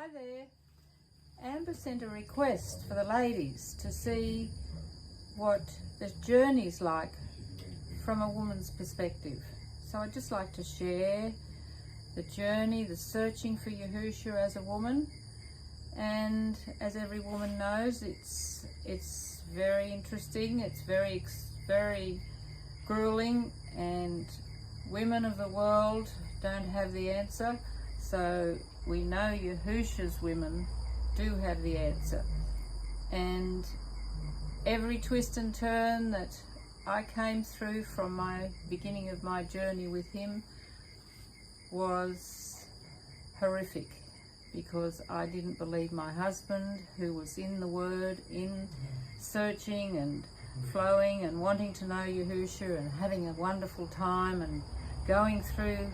Hi there. Amber sent a request for the ladies to see what the journey's like from a woman's perspective. So I'd just like to share the journey, the searching for Yahusha as a woman. And as every woman knows, it's very interesting, it's very grueling, and women of the world don't have the answer. So we know Yahusha's women do have the answer. And every twist and turn that I came through from my beginning of my journey with him was horrific, because I didn't believe my husband, who was in the Word, in searching and flowing and wanting to know Yahusha and having a wonderful time and going through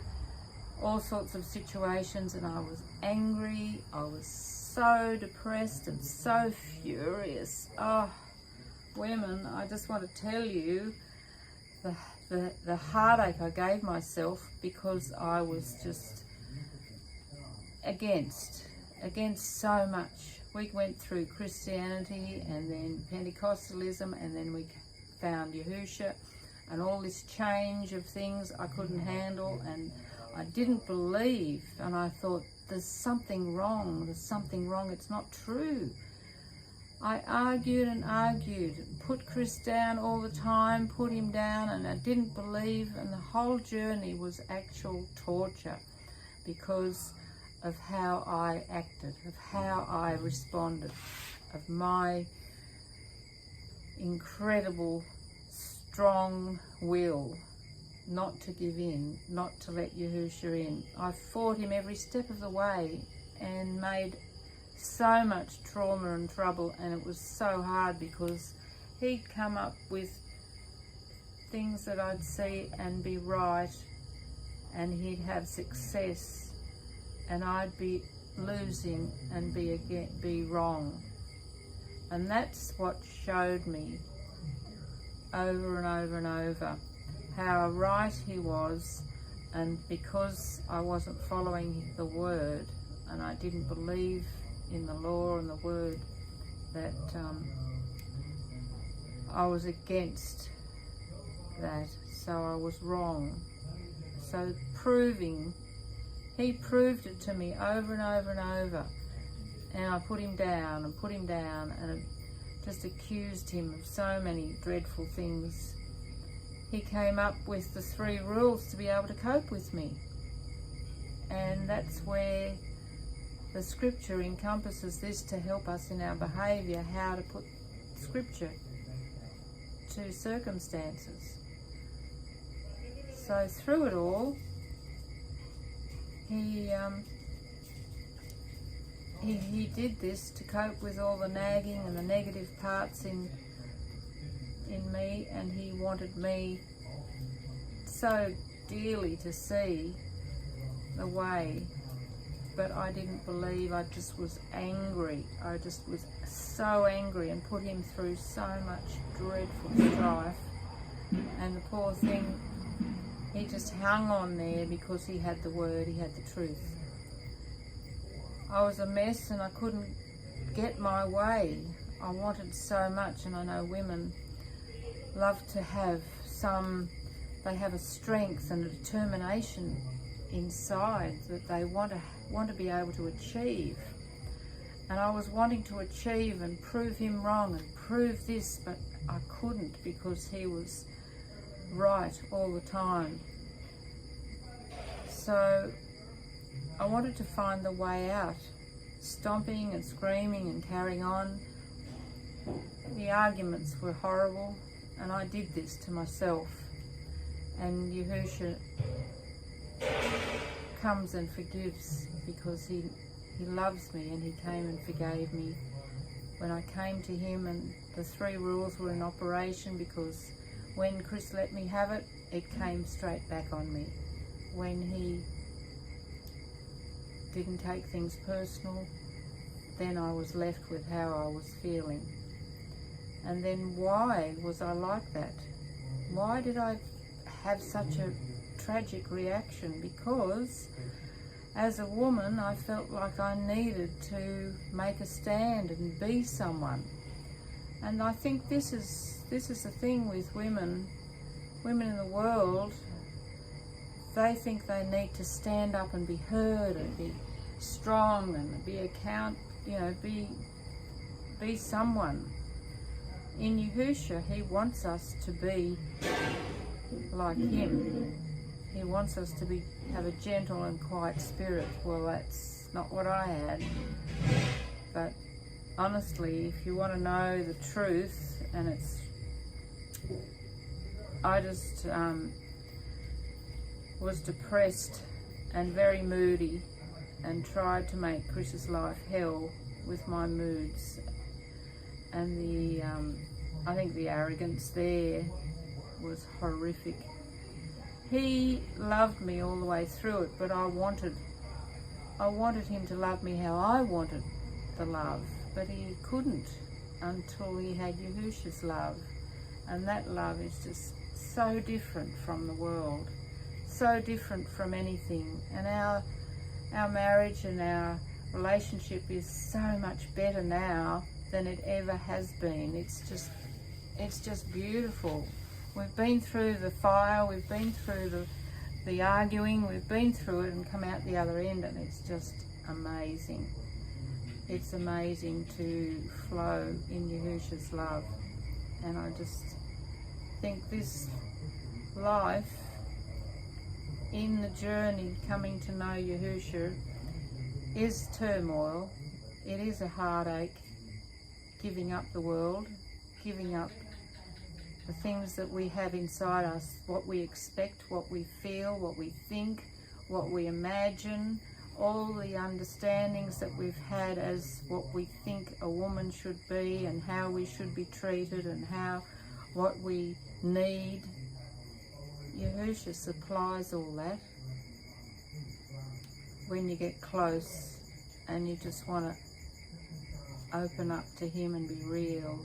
all sorts of situations, and I was angry, I was so depressed and so furious. Oh, women, I just want to tell you the heartache I gave myself, because I was just against so much. We went through Christianity and then Pentecostalism, and then we found Yahusha, and all this change of things I couldn't handle, and I didn't believe, and I thought, there's something wrong, it's not true. I argued and argued, put Chris down all the time, put him down, and I didn't believe, and the whole journey was actual torture because of how I acted, of how I responded, of my incredible strong will not to give in, not to let Yahusha in. I fought him every step of the way and made so much trauma and trouble, and it was so hard because he'd come up with things that I'd see and be right, and he'd have success, and I'd be losing and be wrong. And that's what showed me over and over and over how right he was. And because I wasn't following the Word, and I didn't believe in the law and the Word, that I was against that, so I was wrong. So he proved it to me over and over and over, and I put him down and just accused him of so many dreadful things. He came up with the 3 rules to be able to cope with me, and that's where the scripture encompasses this to help us in our behaviour, how to put scripture to circumstances. So through it all, he did this to cope with all the nagging and the negative parts in me, and he wanted me so dearly to see the way, but I didn't believe. I just was angry. I just was so angry and put him through so much dreadful strife, and the poor thing, he just hung on there because he had the Word, he had the truth. I was a mess and I couldn't get my way. I wanted so much, and I know women love to have they have a strength and a determination inside that they want to be able to achieve. And I was wanting to achieve and prove him wrong and prove this, but I couldn't, because he was right all the time. So I wanted to find the way out, stomping and screaming and carrying on. The arguments were horrible, and I did this to myself. And Yahusha comes and forgives, because he loves me, and he came and forgave me when I came to him. And the 3 rules were in operation, because when Chris let me have it, it came straight back on me. When he didn't take things personal, then I was left with how I was feeling. And then why was I like that? Why did I have such a tragic reaction? Because as a woman, I felt like I needed to make a stand and be someone. And I think this is the thing with women. Women in the world, they think they need to stand up and be heard and be strong and be someone. In Yahusha, he wants us to be like him. He wants us to have a gentle and quiet spirit. Well, that's not what I had. But honestly, if you want to know the truth, and I just was depressed and very moody and tried to make Chris's life hell with my moods. And I think the arrogance there was horrific. He loved me all the way through it, but I wanted him to love me how I wanted the love, but he couldn't until he had Yahusha's love. And that love is just so different from the world, so different from anything. And our marriage and our relationship is so much better now than it ever has been. It's just beautiful. We've been through the fire, we've been through the arguing, we've been through it and come out the other end, and it's just amazing. It's amazing to flow in Yahusha's love. And I just think this life in the journey coming to know Yahusha is turmoil. It is a heartache, giving up the world, giving up the things that we have inside us, what we expect, what we feel, what we think, what we imagine, all the understandings that we've had as what we think a woman should be and how we should be treated and what we need. Yahusha supplies all that when you get close and you just want to open up to him and be real.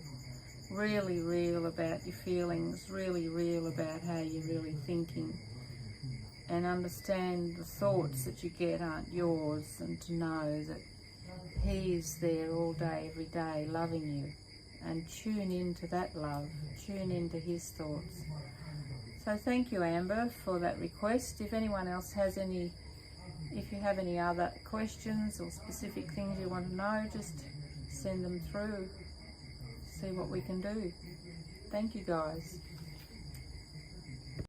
Really real about your feelings, really real about how you're really thinking, and understand the thoughts that you get aren't yours, and to know that he is there all day, every day, loving you, and tune into that love, tune into his thoughts. So thank you, Amber, for that request. If anyone else has if you have any other questions or specific things you want to know, just send them through. See what we can do. Thank you, guys.